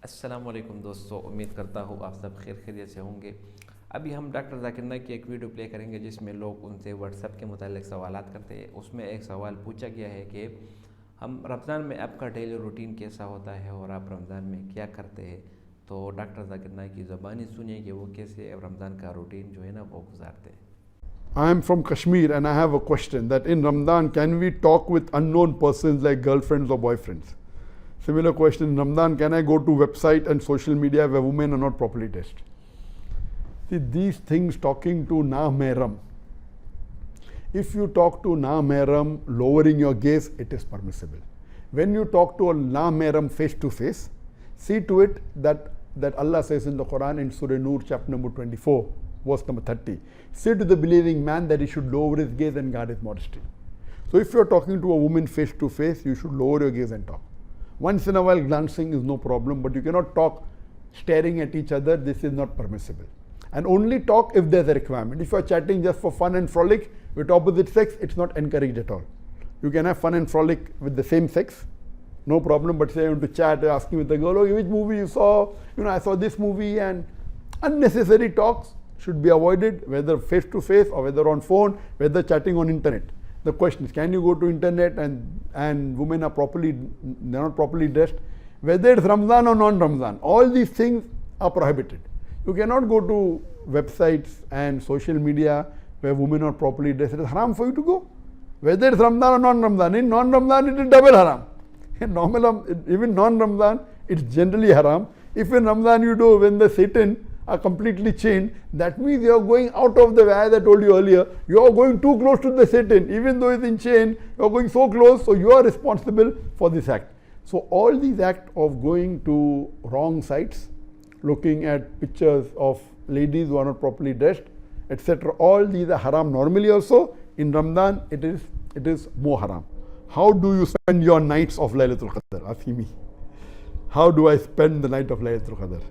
अस्सलाम वालेकुम दोस्तों, उम्मीद करता हूँ आप सब खैरियत से होंगे। अभी हम डॉक्टर जाकिर नाइक की एक वीडियो प्ले करेंगे जिसमें लोग उनसे व्हाट्सएप के मुतालिक सवालात करते हैं। उसमें एक सवाल पूछा गया है कि हम रमज़ान में आपका डेली रूटीन कैसा होता है और आप रमज़ान में क्या करते हैं। तो डॉक्टर जाकिर नाइक की ज़बानी सुनिए कि वो कैसे रमज़ान का रूटीन जो है ना वो गुजारते हैं। I am from Kashmir and I have a question that in Ramadan, can we talk with unknown persons like girlfriends or boyfriends? Similar question in Ramadan, can I go to website and social media where women are not properly dressed? See, these things talking to na-mehram. If you talk to na-mehram lowering your gaze, it is permissible. When you talk to a na-mehram face to face, see to it that Allah says in the Quran in Surah Nur chapter number 24, verse number 30, say to the believing man that he should lower his gaze and guard his modesty. So if you are talking to a woman face to face, you should lower your gaze and talk. Once in a while glancing is no problem, but you cannot talk staring at each other. This is not permissible. And only talk if there is a requirement. If you are chatting just for fun and frolic with opposite sex, it's not encouraged at all. You can have fun and frolic with the same sex, no problem, but say you want to chat, asking with the girl, oh, which movie you saw, I saw this movie, and unnecessary talks should be avoided, whether face to face or whether on phone, whether chatting on internet. The question is, can you go to internet and women are they're not properly dressed, whether it's Ramzan or non-Ramzan. All these things are prohibited. You cannot go to websites and social media where women are properly dressed. It is haram for you to go, whether it's Ramzan or non-Ramzan. In non-Ramzan, it is double haram. In even non-Ramzan, it's generally haram. If in Ramzan you do, when the Satan are completely chained, that means you are going out of the way. As I told you earlier, you are going too close to the Satan. Even though it's in chain, you are going so close, so you are responsible for this act. So all these acts of going to wrong sites, looking at pictures of ladies who are not properly dressed, etc., all these are haram normally also. In Ramadan, it is more haram. How do you spend your nights of Laylatul Qadr? Asking me. How do I spend the night of Laylatul Qadr?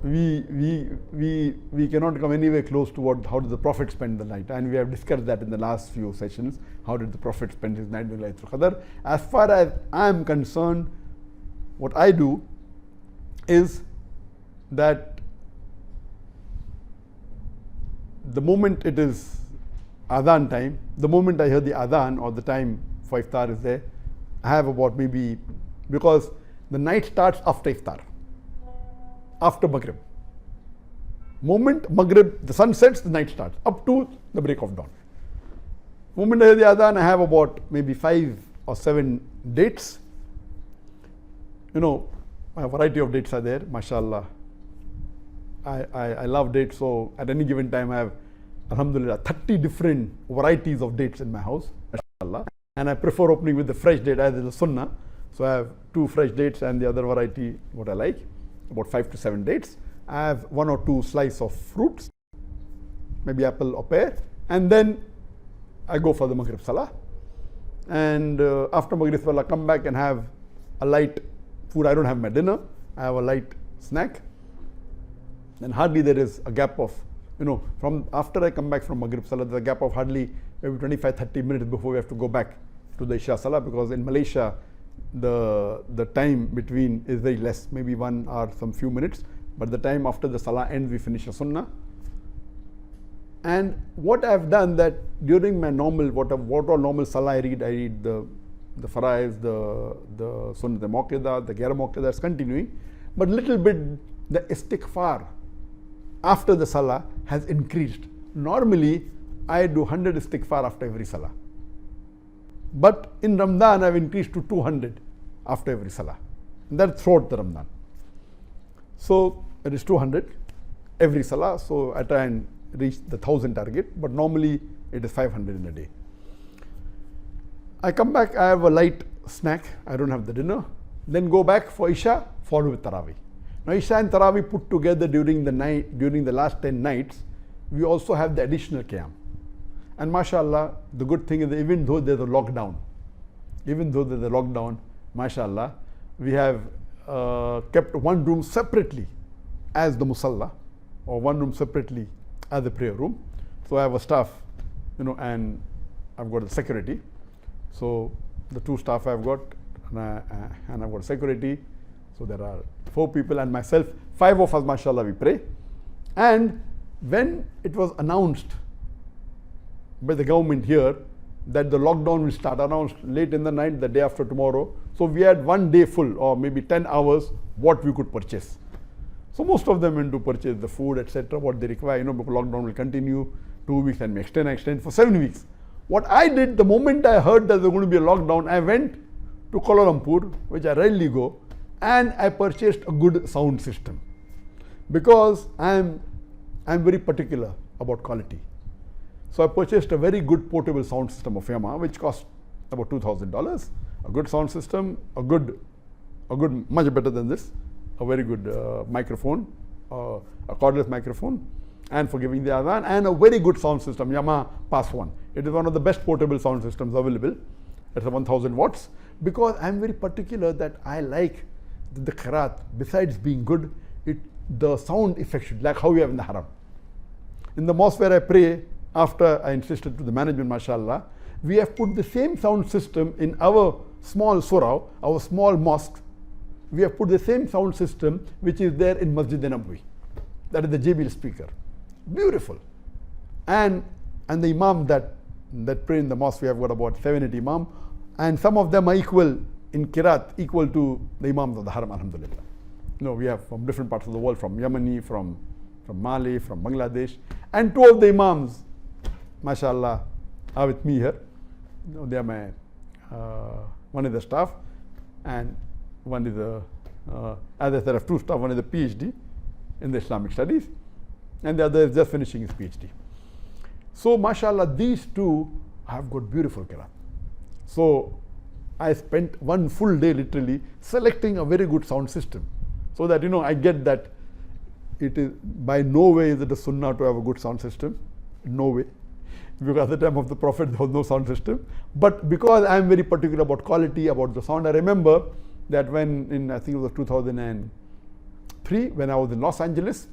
We cannot come anywhere close to how did the Prophet spend the night, and we have discussed that in the last few sessions. How did the Prophet spend his night with Laylatul Qadr? As far as I am concerned, what I do is that the moment it is adhan time, the moment I hear the adhan or the time for iftar is there, I have about maybe, because the night starts after iftar, after Maghrib. Moment Maghrib, the sun sets, the night starts, up to the break of dawn. Moment I hear the adhan, I have about maybe 5 or 7 dates. A variety of dates are there, mashallah. I love dates, so at any given time I have, alhamdulillah, 30 different varieties of dates in my house, mashallah. And I prefer opening with the fresh date as is a sunnah. So I have 2 fresh dates and the other variety what I like, about 5 to 7 dates. I have 1 or 2 slices of fruits, maybe apple or pear, and then I go for the Maghrib Salah. And after Maghrib Salah, come back and have a light food. I don't have my dinner, I have a light snack. Then hardly there is a gap of, from after I come back from Maghrib Salah, there's a gap of hardly maybe 25-30 minutes before we have to go back to the Isha Salah, because in Malaysia, the time between is very less, maybe 1 hour, some few minutes, but the time after the Salah ends, we finish a Sunnah. And what I have done that during my normal, what all normal Salah I read the Faraiz, the Sunnah, the Muqadddah, the Ghair Muqadddah is continuing, but little bit the istighfar after the Salah has increased. Normally, I do 100 istighfar after every Salah. But in Ramadan, I have increased to 200 after every Salah. And that's throughout the Ramadan. So it is 200 every Salah. So I try and reach the 1000 target, but normally it is 500 in a day. I come back, I have a light snack, I don't have the dinner. Then go back for Isha, follow with Taraweeh. Now Isha and Taraweeh put together during the last 10 nights, we also have the additional Qiyam. And mashallah, the good thing is that even though there's a lockdown, mashallah, we have kept one room separately as the musalla, or one room separately as the prayer room. So I have a staff, and I've got the security. So the 2 staff I've got, and I've got security. So there are 4 people and myself, 5 of us, mashallah, we pray. And when it was announced by the government here that the lockdown will start, announced late in the night, the day after tomorrow. So we had 1 day full, or maybe 10 hours, what we could purchase. So most of them went to purchase the food, etc., what they require, because lockdown will continue 2 weeks and extend for 7 weeks. What I did, the moment I heard that there was going to be a lockdown, I went to Kuala Lumpur, which I rarely go, and I purchased a good sound system. Because I'm very particular about quality. So I purchased a very good portable sound system of Yamaha, which cost about $2,000. A good sound system, a good, much better than this, a very good microphone, a cordless microphone, and for giving the adhan, and a very good sound system, Yamaha Pass 1. It is one of the best portable sound systems available. It's a 1000 watts. Because I'm very particular that I like the qiraat, besides being good, the sound effect should, like how you have in the haram. In the mosque where I pray, after I insisted to the management, mashallah, we have put the same sound system in our small surah, our small mosque. We have put the same sound system which is there in Masjid Nabawi. That is the JBL speaker. Beautiful. And the imam that pray in the mosque, we have got about 7-8 imam, and some of them are equal in qiraat, equal to the imams of the haram, alhamdulillah. We have from different parts of the world, from Yemeni, from Mali, from Bangladesh, and 2 of the imams, mashallah, are with me here. They are my, one is the staff, and one is as I said, I have 2 staff. One is a PhD in the Islamic studies, and the other is just finishing his PhD. So, mashallah, these 2 have got beautiful qiraat. So, I spent 1 full day literally selecting a very good sound system, so that I get that it is by no way is it a sunnah to have a good sound system, no way, because at the time of the Prophet there was no sound system. But because I am very particular about quality, about the sound, I remember that when in I think it was 2003, when I was in Los Angeles,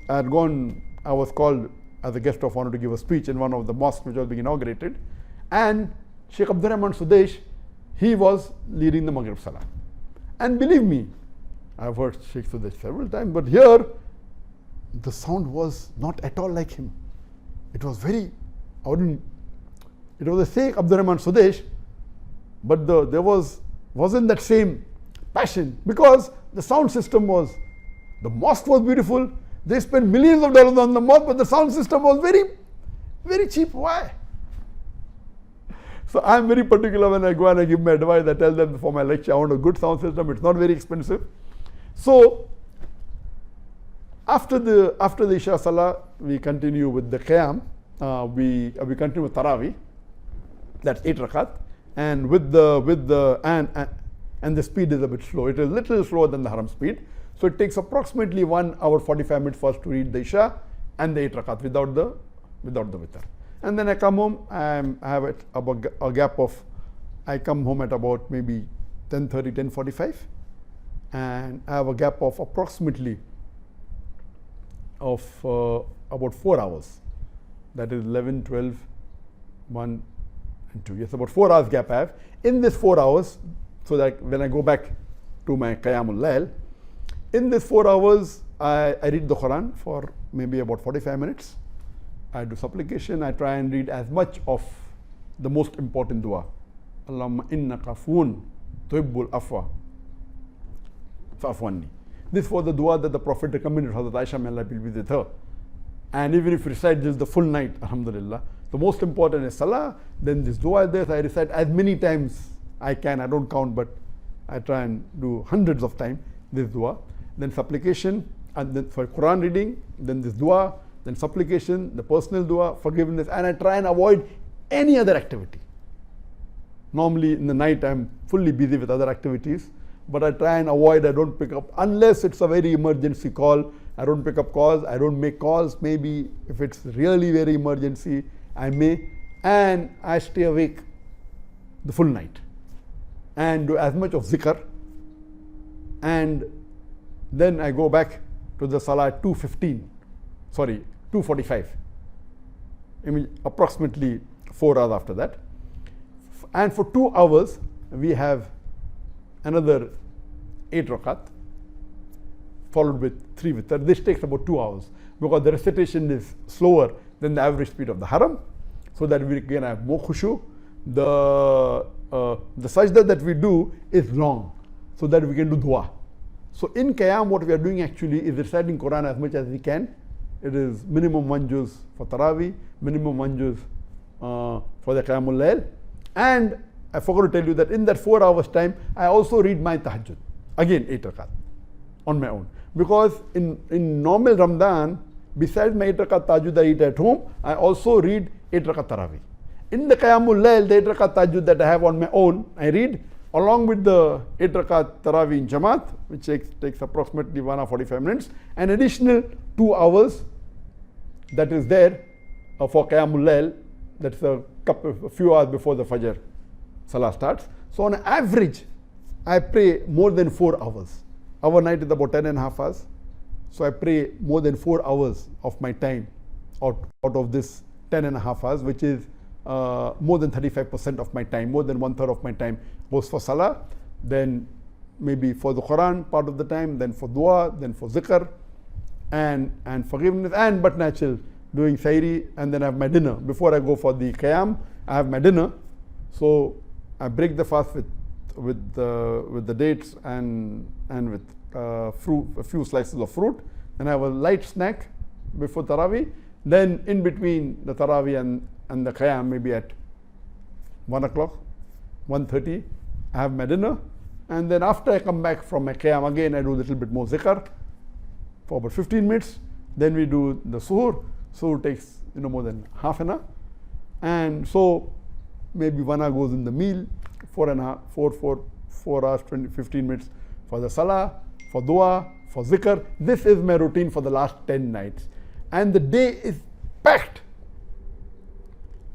I was called as a guest of honor to give a speech in one of the mosques which was being inaugurated, and Sheikh Abdurrahman Sudesh, he was leading the Maghrib Salah. And believe me, I've heard Sheikh Sudesh several times, but here the sound was not at all like him. It was very, it was the Sheikh Abdurrahman Sudesh, but there wasn't that same passion, because the sound system the mosque was beautiful. They spent millions of dollars on the mosque, but the sound system was very, very cheap. Why? So I'm very particular when I go and I give my advice. I tell them before my lecture, I want a good sound system. It's not very expensive. So after the Isha Salah, we continue with the Qiyam. We continue with Taraweeh. That's 8 rakat. And and the speed is a bit slow. It is a little slower than the haram speed. So it takes approximately 1 hour 45 minutes for us to read the Isha and the 8 rakat without the witr. And then I come home. I have a gap of, I come home at about maybe 10:30, 10:45, and I have a gap of approximately of about 4 hours. That is 11, 12, 1 and 2. Yes, about 4 hours gap I have. In this 4 hours, so that when I go back to my Qiyamul Layl, in this 4 hours, I read the Quran for maybe about 45 minutes. I do supplication. I try and read as much of the most important dua. Allahumma innaka afuun tuhibbul afwa fa'fu anni. This was the dua that the Prophet recommended Hazrat Aisha, may Allah be with her. And even if you recite this the full night, alhamdulillah, the most important is salah, then this dua is there. So I recite as many times I can. I don't count, but I try and do hundreds of times this dua. Then supplication, and then for Quran reading, then this dua, then supplication, the personal dua, forgiveness, and I try and avoid any other activity. Normally in the night I'm fully busy with other activities, but I try and avoid, I don't pick up, unless it's a very emergency call, I don't pick up calls, I don't make calls. Maybe if it's really very emergency, I may, and I stay awake the full night and do as much of zikr, and then I go back to the salah at 2:45. I mean, approximately 4 hours after that. And for 2 hours, we have another 8 rakat, followed with 3 witr. This takes about 2 hours because the recitation is slower than the average speed of the haram, so that we can have more khushu. The sajda that we do is long, so that we can do dua. So in Qiyam, what we are doing actually is reciting Quran as much as we can. It is minimum 1 juz for Taraweeh, minimum 1 juz for the Qiyamul Layl. And I forgot to tell you that in that 4 hours time, I also read my tahajjud. Again, 8 rakat on my own. Because in normal Ramadan, besides my 8 rakat tahajjud I eat at home, I also read 8 rakat Taraweeh. In the Qiyamul Layl, the 8 rakat tahajjud that I have on my own, I read along with the 8 rakat Taraweeh in Jamaat, which takes approximately 1 hour 45 minutes, an additional 2 hours that is there for Qiyamul Layl. That's a few hours before the Fajr Salah starts. So on average, I pray more than 4 hours. Our night is about 10.5 hours. So I pray more than 4 hours of my time out of this 10.5 hours, which is more than 35% of my time, more than 1/3 of my time goes for Salah, then maybe for the Quran part of the time, then for dua, then for zikr and forgiveness, and but natural doing Sairi, and then I have my dinner. Before I go for the Qiyam, I have my dinner. So I break the fast with the dates and with fruit, a few slices of fruit, and I have a light snack before Taraweeh. Then in between the Taraweeh and the Qiyam, maybe at 1 o'clock, 1:30, I have my dinner. And then after I come back from my Qiyam, again I do a little bit more zikr for about 15 minutes. Then we do the suhoor. Suhoor takes more than half an hour. And so maybe 1 hour goes in the meal, 4 hours, 15 minutes for the salah, for dua, for zikr. This is my routine for the last 10 nights. And the day is packed.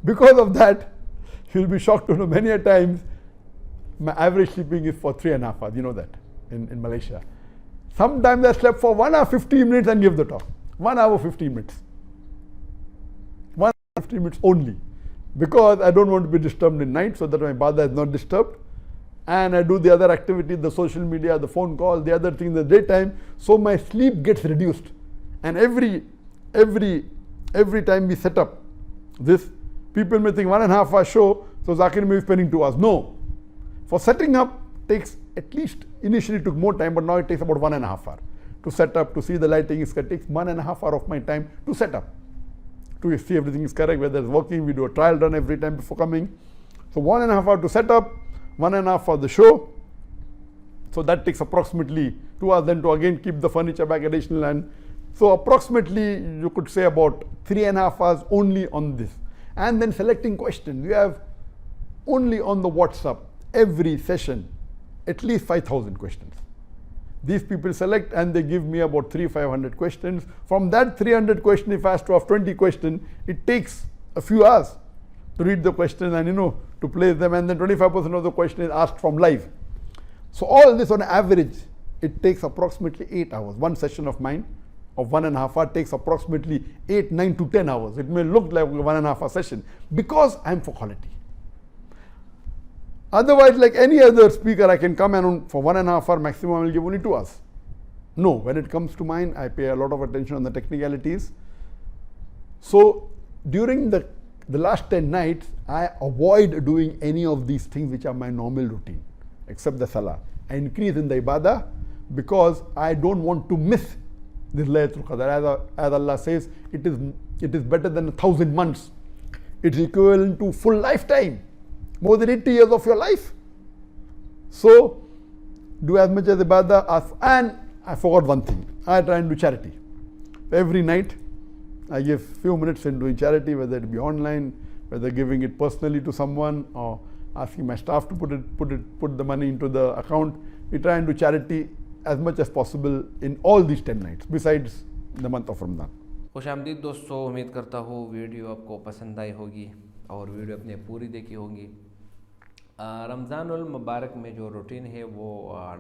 Because of that, you'll be shocked to know many a times my average sleeping is for 3.5 hours. You know that in Malaysia. Sometimes I slept for 1 hour 15 minutes and give the talk. 1 hour 15 minutes. 1 hour 15 minutes only. Because I don't want to be disturbed in night, so that my ibadah is not disturbed. And I do the other activities, the social media, the phone calls, the other things in the daytime. So my sleep gets reduced. And every time we set up this, people may think 1.5 hour show, so Zakir may be spending 2 hours. No. For setting up takes at least, initially it took more time, but now it takes about 1.5 hours. To set up, to see the lighting, it takes 1.5 hours of my time to set up. To see everything is correct, whether it's working, we do a trial run every time before coming. So 1.5 hours to set up, 1.5 for the show. So that takes approximately 2 hours, then to again keep the furniture back additional. And so approximately you could say about 3.5 hours only on this. And then selecting questions. We have only on the WhatsApp, every session, at least 5,000 questions. These people select and they give me about 300-500 questions. From that 300 questions, if I have to have 20 questions, it takes a few hours to read the question and to place them, and then 25% of the question is asked from live. So all this on average, it takes approximately 8 hours. One session of mine of 1.5 hours takes approximately 8, 9 to 10 hours. It may look like a 1.5 hour session because I'm for quality. Otherwise, like any other speaker, I can come and for 1.5 hours maximum, I will give only 2 hours. No, when it comes to mine, I pay a lot of attention on the technicalities. So during the last 10 nights, I avoid doing any of these things which are my normal routine, except the salah. I increase in the ibadah because I don't want to miss this Laylatul Qadr. As Allah says, it is better than 1,000 months. It's equivalent to full lifetime. More than 80 years of your life. So, do as much as ibadah and I forgot one thing. I try and do charity. Every night, I give few minutes in doing charity, whether it be online, whether giving it personally to someone or asking my staff to put the money into the account. We try and do charity as much as possible in all these 10 nights, besides the month of Ramadan. खुशामदीद दोस्तों, उम्मीद करता हूँ video आपको पसंद आई होगी और video अपने पूरी देखी होगी। रमज़ानुल मुबारक में जो रूटीन है वो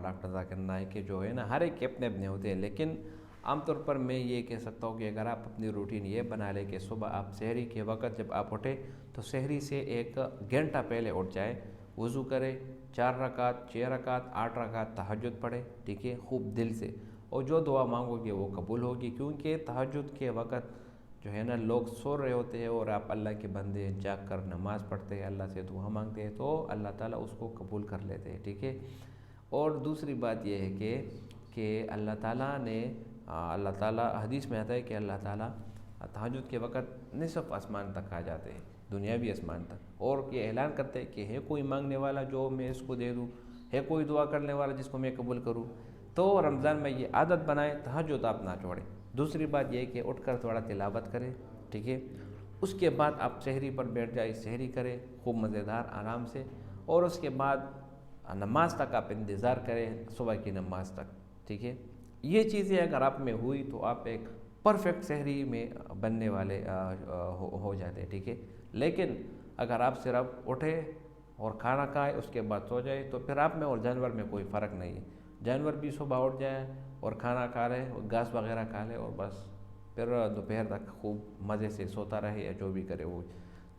डॉक्टर जाकिर नाइक के जो है ना, हर एक के अपने अपने होते हैं, लेकिन आमतौर पर मैं ये कह सकता हूँ कि अगर आप अपनी रूटीन ये बना लें कि सुबह आप सहरी के वक्त जब आप उठे तो सहरी से 1 घंटा पहले उठ जाए, वज़ू करें, 4 रकात, 6 रकात, 8 रकात तहज्जुद पढ़े, ठीक है, खूब दिल से, और जो दुआ मांगोगे वो कबूल होगी। क्योंकि तहज्जुद के वक़्त जो है ना लोग सो रहे होते हैं और आप अल्लाह के बंदे जाग कर नमाज़ पढ़ते हैं, अल्लाह से दुआ मांगते हैं, तो अल्लाह ताला उसको कबूल कर लेते हैं, ठीक है। और दूसरी बात यह है कि अल्लाह ताला हदीस में आता है कि अल्लाह ताला तहज्जुद के वक़्त निसफ़ आसमान तक आ जाते हैं, दुनियावी आसमान तक, और ये ऐलान करते हैं कि है कोई मांगने वाला जो मैं इसको दे दूँ, है कोई दुआ करने वाला जिसको मैं कबूल करूँ। तो रमज़ान में ये आदत बनाए, तहज्जुद आप ना छोड़ें। दूसरी बात यह है कि उठकर थोड़ा तिलावत करें, ठीक है। उसके बाद आप सहरी पर बैठ जाए, सहरी करें खूब मज़ेदार आराम से, और उसके बाद नमाज तक आप इंतज़ार करें, सुबह की नमाज तक, ठीक है। ये चीज़ें अगर आप में हुई तो आप एक परफेक्ट सहरी में बनने वाले हो जाते हैं, ठीक है। लेकिन अगर आप सिर्फ उठे और खाना खाए उसके बाद सो जाए तो फिर आप में और जानवर में कोई फ़र्क नहीं है। जानवर भी सुबह उठ जाए और खाना खा रहे और घास वगैरह खा ले और बस फिर दोपहर तक खूब मज़े से सोता रहे या जो भी करे वो।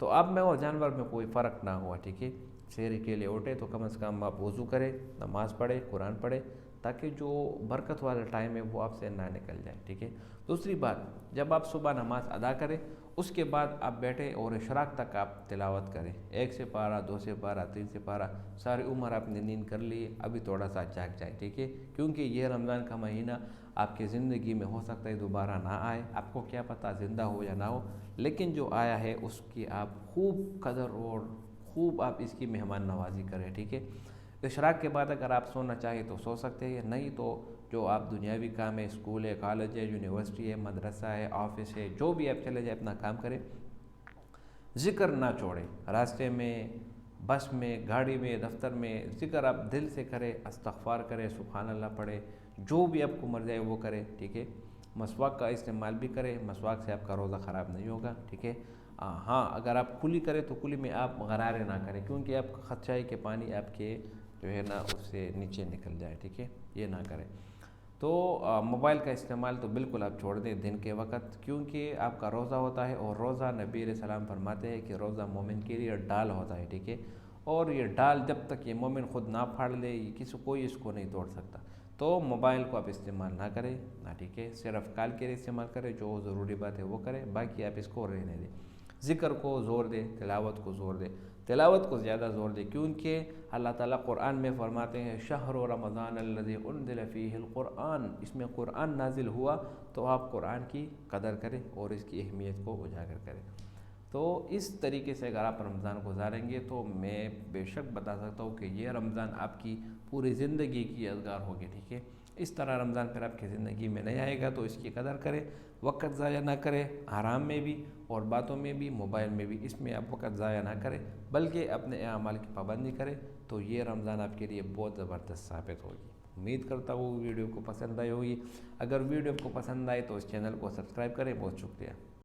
तो आप में और जानवर में कोई फ़र्क ना हुआ, ठीक है। सहरी के लिए उठे तो कम से कम आप वज़ू करें, नमाज़ पढ़े, कुरान पढ़े, ताकि जो बरकत वाला टाइम है वो आपसे ना निकल जाए, ठीक है। दूसरी बात, जब आप सुबह नमाज अदा करें उसके बाद आप बैठे और इशराक तक आप तिलावत करें, 1 से पारा, 2 से पारा, 3 से पारा, सारी उम्र आपने नींद कर ली, अभी थोड़ा सा जाग जाए, ठीक है। क्योंकि ये रमज़ान का महीना आपकी ज़िंदगी में हो सकता है दोबारा ना आए, आपको क्या पता ज़िंदा हो या ना हो, लेकिन जो आया है उसकी आप खूब कदर और खूब आप इसकी मेहमान नवाजी करें, ठीक है। इशराक के बाद अगर आप सोना चाहें तो सो सकते हैं, नहीं तो जो आप दुनियावी काम है, स्कूल है, कॉलेज है, यूनिवर्सिटी है, मदरसा है, ऑफिस है, जो भी आप चले जाए अपना काम करें, ज़िक्र ना छोड़ें। रास्ते में, बस में, गाड़ी में, दफ्तर में ज़िक्र आप दिल से करें, इस्तग़फ़ार करें, सुभान अल्लाह पढ़े, जो भी आपको मर जाए वो करें, ठीक है। मसवाक का इस्तेमाल भी करें, मसवाक से आपका रोज़ा ख़राब नहीं होगा, ठीक है। हाँ, अगर आप कुली करें तो कुली में आप गरारे ना करें, क्योंकि आपका खदशा है कि पानी आपके जो है ना उससे नीचे निकल जाए, ठीक है, ये ना करें। तो मोबाइल का इस्तेमाल तो बिल्कुल आप छोड़ दें दिन के वक़्त, क्योंकि आपका रोज़ा होता है और रोज़ा नबी अलैहि सलाम फरमाते हैं कि रोज़ा मोमिन के लिए डाल होता है, ठीक है। और ये डाल जब तक ये मोमिन ख़ुद ना फाड़ ले, किसी कोई इसको नहीं तोड़ सकता। तो मोबाइल को आप इस्तेमाल ना करें ना, ठीक है। सिर्फ कॉल के लिए इस्तेमाल करें, जो ज़रूरी बात है वो करें, बाकी आप इसको रहने दें। ज़िक्र को ज़ोर दें, तिलावत को ज़ोर दें, तिलावत को ज़्यादा ज़ोर दें, क्योंकि अल्लाह ताला कुरान में फरमाते हैं शहर रमज़ान अल्लज़ी उन्ज़िल फ़ीहिल कुरान, इसमें कुरान नाजिल हुआ, तो आप कुरान की कदर करें और इसकी अहमियत को उजागर करें। तो इस तरीके से अगर आप रमज़ान गुजारेंगे तो मैं बेशक बता सकता हूँ कि ये रमज़ान आपकी पूरी ज़िंदगी की यादगार होगी, ठीक है। इस तरह रमज़ान फिर आपकी ज़िंदगी में नहीं आएगा, तो इसकी कदर करें, वक्त ज़ाया ना करें, आराम में भी और बातों में भी, मोबाइल में भी, इसमें आप वक्त ज़ाया ना करें, बल्कि अपने अमाल की पाबंदी करें, तो ये रमज़ान आपके लिए बहुत ज़बरदस्त साबित होगी। उम्मीद करता हूँ वीडियो को पसंद आई होगी। अगर वीडियो को पसंद आए तो इस चैनल को सब्सक्राइब करें। बहुत शुक्रिया।